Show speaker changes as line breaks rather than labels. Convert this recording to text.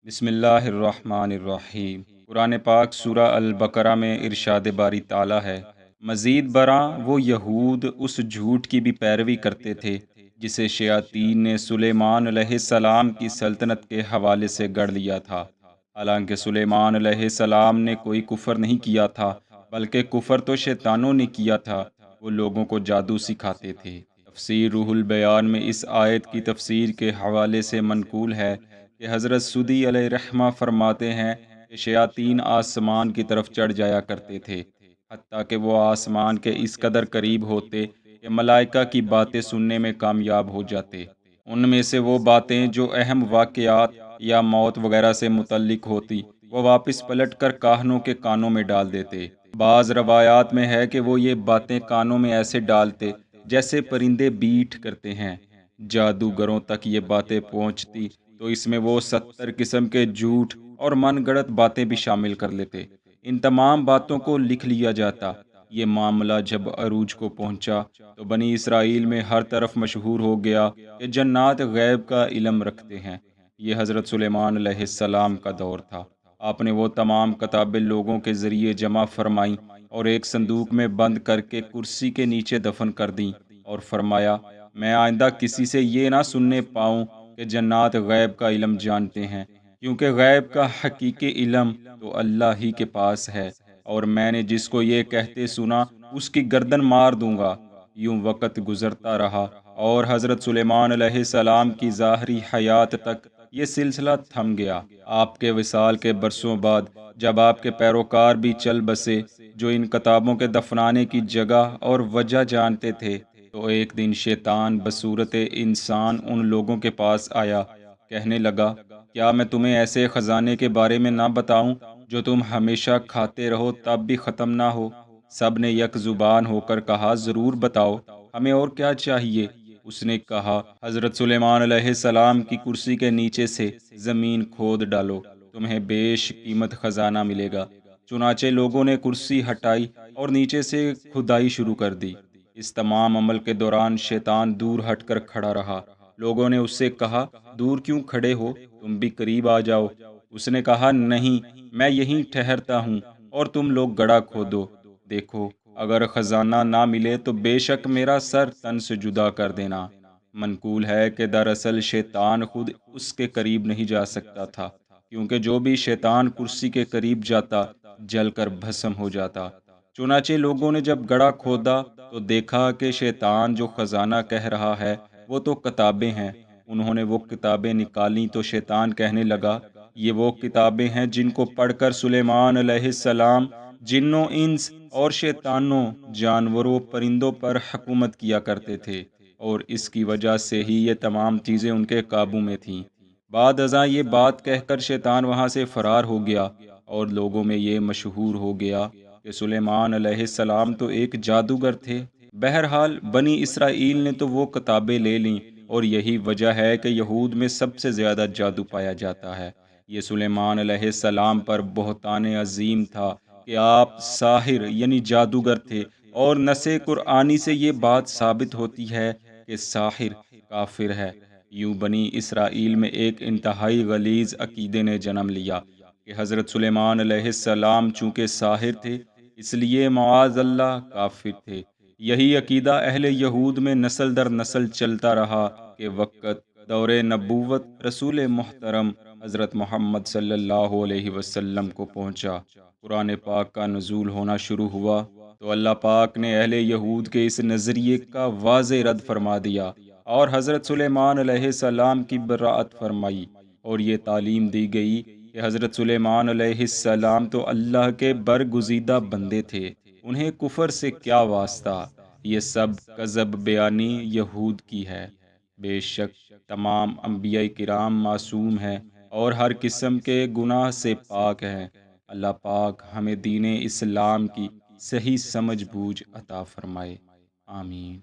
بسم اللہ الرحمن الرحیم۔ قرآن پاک سورہ البقرہ میں ارشاد باری تعالیٰ ہے، مزید برآں وہ یہود اس جھوٹ کی بھی پیروی کرتے تھے جسے شیاطین نے سلیمان علیہ السلام کی سلطنت کے حوالے سے گڑھ لیا تھا۔ حالانکہ سلیمان علیہ السلام نے کوئی کفر نہیں کیا تھا، بلکہ کفر تو شیطانوں نے کیا تھا۔ وہ لوگوں کو جادو سکھاتے تھے۔ تفسیر روح البیان میں اس آیت کی تفسیر کے حوالے سے منقول ہے کہ حضرت سدی علیہ رحمہ فرماتے ہیں کہ شیاطین آسمان کی طرف چڑھ جایا کرتے تھے، حتیٰ کہ وہ آسمان کے اس قدر قریب ہوتے کہ ملائکہ کی باتیں سننے میں کامیاب ہو جاتے۔ ان میں سے وہ باتیں جو اہم واقعات یا موت وغیرہ سے متعلق ہوتی، وہ واپس پلٹ کر کاہنوں کے کانوں میں ڈال دیتے۔ بعض روایات میں ہے کہ وہ یہ باتیں کانوں میں ایسے ڈالتے جیسے پرندے بیٹھ کرتے ہیں۔ جادوگروں تک یہ باتیں پہنچتی تو اس میں وہ 70 قسم کے جھوٹ اور من گڑت باتیں بھی شامل کر لیتے۔ ان تمام باتوں کو لکھ لیا جاتا۔ یہ معاملہ جب عروج کو پہنچا تو بنی اسرائیل میں ہر طرف مشہور ہو گیا کہ جنات غیب کا علم رکھتے ہیں۔ یہ حضرت سلیمان علیہ السلام کا دور تھا۔ آپ نے وہ تمام کتابیں لوگوں کے ذریعے جمع فرمائیں اور ایک صندوق میں بند کر کے کرسی کے نیچے دفن کر دیں، اور فرمایا، میں آئندہ کسی سے یہ نہ سننے پاؤں کہ جنات غیب کا علم جانتے ہیں، کیونکہ غیب کا حقیقی علم تو اللہ ہی کے پاس ہے، اور میں نے جس کو یہ کہتے سنا اس کی گردن مار دوں گا۔ یوں وقت گزرتا رہا اور حضرت سلیمان علیہ السلام کی ظاہری حیات تک یہ سلسلہ تھم گیا۔ آپ کے وصال کے برسوں بعد جب آپ کے پیروکار بھی چل بسے جو ان کتابوں کے دفنانے کی جگہ اور وجہ جانتے تھے، تو ایک دن شیطان بصورت انسان ان لوگوں کے پاس آیا، کہنے لگا، کیا میں تمہیں ایسے خزانے کے بارے میں نہ بتاؤں جو تم ہمیشہ کھاتے رہو تب بھی ختم نہ ہو؟ سب نے یک زبان ہو کر کہا، ضرور بتاؤ، ہمیں اور کیا چاہیے؟ اس نے کہا، حضرت سلیمان علیہ السلام کی کرسی کے نیچے سے زمین کھود ڈالو، تمہیں بیش قیمت خزانہ ملے گا۔ چنانچہ لوگوں نے کرسی ہٹائی اور نیچے سے کھدائی شروع کر دی۔ اس تمام عمل کے دوران شیطان دور ہٹ کر کھڑا رہا۔ لوگوں نے اس سے کہا، دور کیوں کھڑے ہو؟ تم بھی قریب آ جاؤ۔ اس نے کہا، نہیں، میں یہیں ٹھہرتا ہوں اور تم لوگ گڑھا کھودو۔ دیکھو، اگر خزانہ نہ ملے تو بے شک میرا سر تن سے جدا کر دینا۔ منقول ہے کہ دراصل شیطان خود اس کے قریب نہیں جا سکتا تھا، کیونکہ جو بھی شیطان کرسی کے قریب جاتا جل کر بھسم ہو جاتا۔ چنانچہ لوگوں نے جب گڑھا کھودا تو دیکھا کہ شیطان جو خزانہ کہہ رہا ہے وہ تو کتابیں ہیں۔ انہوں نے وہ کتابیں نکالیں تو شیطان کہنے لگا، یہ وہ کتابیں ہیں جن کو پڑھ کر سلیمان علیہ السلام جنوں، انس اور شیطانوں، جانوروں، پرندوں پر حکومت کیا کرتے تھے، اور اس کی وجہ سے ہی یہ تمام چیزیں ان کے قابو میں تھیں۔ بعد ازاں یہ بات کہہ کر شیطان وہاں سے فرار ہو گیا، اور لوگوں میں یہ مشہور ہو گیا کہ سلیمان علیہ السلام تو ایک جادوگر تھے۔ بہرحال بنی اسرائیل نے تو وہ کتابیں لے لیں، اور یہی وجہ ہے کہ یہود میں سب سے زیادہ جادو پایا جاتا ہے۔ یہ سلیمان علیہ السلام پر بہتان عظیم تھا کہ آپ ساحر یعنی جادوگر تھے، اور نص قرآنی سے یہ بات ثابت ہوتی ہے کہ ساحر کافر ہے۔ یوں بنی اسرائیل میں ایک انتہائی غلیظ عقیدے نے جنم لیا کہ حضرت سلیمان علیہ السلام چونکہ ساحر تھے، اس لیے معاذ اللہ کافر تھے۔ یہی عقیدہ اہل یہود میں نسل در نسل چلتا رہا کہ وقت دور نبوت رسول محترم حضرت محمد صلی اللہ علیہ وسلم کو پہنچا، قرآن پاک کا نزول ہونا شروع ہوا، تو اللہ پاک نے اہل یہود کے اس نظریے کا واضح رد فرما دیا اور حضرت سلیمان علیہ السلام کی برأت فرمائی، اور یہ تعلیم دی گئی کہ حضرت سلیمان علیہ السلام تو اللہ کے برگزیدہ بندے تھے، انہیں کفر سے کیا واسطہ۔ یہ سب کذب بیانی یہود کی ہے۔ بے شک تمام انبیاء کرام معصوم ہیں اور ہر قسم کے گناہ سے پاک ہیں۔ اللہ پاک ہمیں دین اسلام کی صحیح سمجھ بوجھ عطا فرمائے، آمین۔